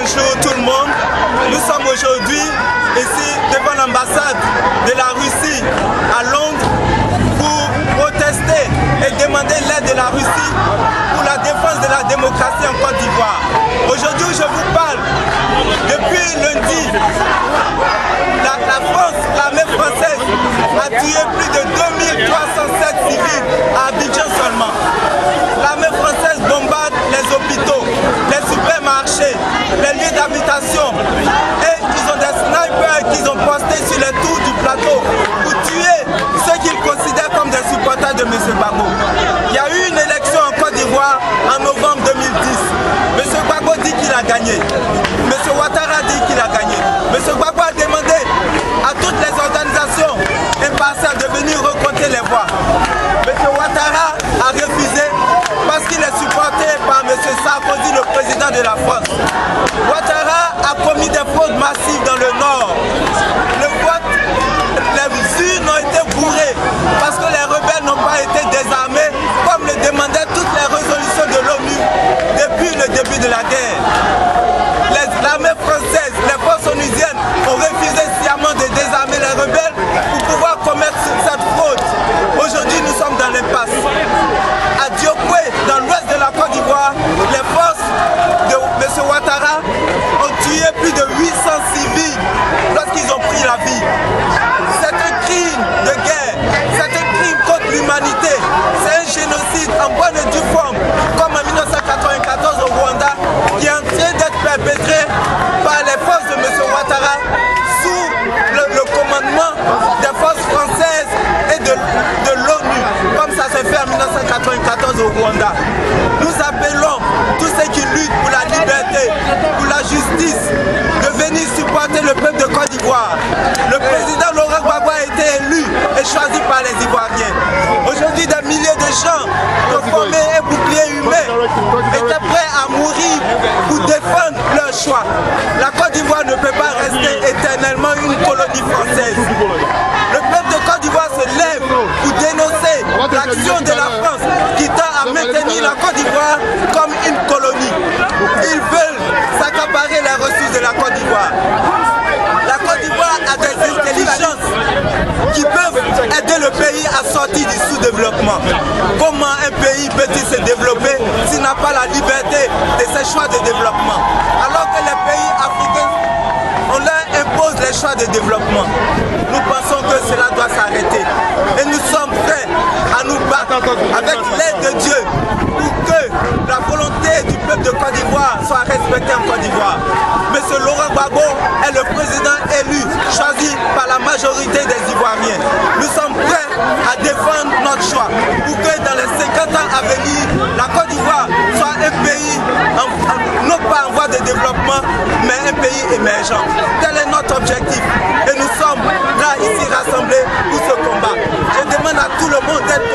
Bonjour tout le monde. Nous sommes aujourd'hui ici devant l'ambassade de la Russie à Londres pour protester et demander l'aide de la Russie pour la défense de la démocratie en Côte d'Ivoire. Aujourd'hui, je vous parle. Depuis lundi, la France, l'armée française, a tué plus de 2307 civils à Abidjan seulement. L'armée française bombarde les hôpitaux, les supermarchés, les lieux d'habitation et ils ont des snipers qu'ils ont postés sur les tours du plateau pour tuer ceux qu'ils considèrent comme des supporters de M. Gbagbo. Il y a eu une élection en Côte d'Ivoire en novembre 2010. M. Gbagbo dit qu'il a gagné. M. Ouattara dit qu'il a gagné. M. Gbagbo a demandé à toutes les organisations impartiales de venir recompter les voix. M. Ouattara a refusé parce qu'il est supporté par M. Sarkozy, le président de la France. Ouattara a commis des fraudes massives dans le Nord. Le vote, les urnes ont été bourrées parce que les rebelles n'ont pas été désarmés comme le demandaient toutes les résolutions de l'ONU depuis le début de la guerre. L'armée française, les forces onusiennes ont refusé sciemment de désarmer les rebelles pour pouvoir commettre cette fraude. Aujourd'hui, nous sommes dans l'impasse. À Diokwe, dans l'ouest de la Côte d'Ivoire, les forces de M. Ouattara ont tué plus de 800 civils lorsqu'ils ont pris la vie. C'est un crime de guerre, c'est un crime contre l'humanité, c'est un génocide en bonne et due forme, comme en 1994 au Rwanda, qui est en train d'être perpétré par les forces de M. Ouattara sous le commandement des forces françaises et de l'ONU, comme ça s'est fait en 1994 au Rwanda. Nous appelons tous ceux qui luttent pour la liberté, pour la justice, de venir supporter le peuple de Côte d'Ivoire. Le président Laurent Gbagbo a été élu et choisi par les Ivoiriens. Aujourd'hui, des milliers de gens qui ont formé un bouclier humain étaient prêts à mourir pour défendre leur choix. La Côte d'Ivoire ne peut pas rester éternellement une colonie française. Le peuple de Côte d'Ivoire se lève pour dénoncer l'action de la France qui tend à maintenir la Côte d'Ivoire comme une colonie. Ils veulent s'accaparer les ressources de la Côte d'Ivoire. La Côte d'Ivoire a des intelligences qui peuvent aider le pays à sortir du sous-développement. Comment un pays peut-il se développer s'il n'a pas la liberté de ses choix de développement? Alors que les pays africains, on leur impose les choix de développement. Nous pensons que cela doit s'arrêter. Et nous sommes prêts à nous battre avec l'aide de Dieu pour que la volonté du peuple de Côte d'Ivoire soit respectée en Côte d'Ivoire. Monsieur Laurent Gbagbo est le président élu, choisi par la majorité des Ivoiriens. Nous sommes prêts à défendre notre choix pour que dans les 50 ans à venir, la Côte d'Ivoire soit un pays, non pas en voie de développement, mais un pays émergent. Tel est notre objectif. Et nous sommes là, ici, rassemblés pour ce combat. Je demande à tout le monde d'être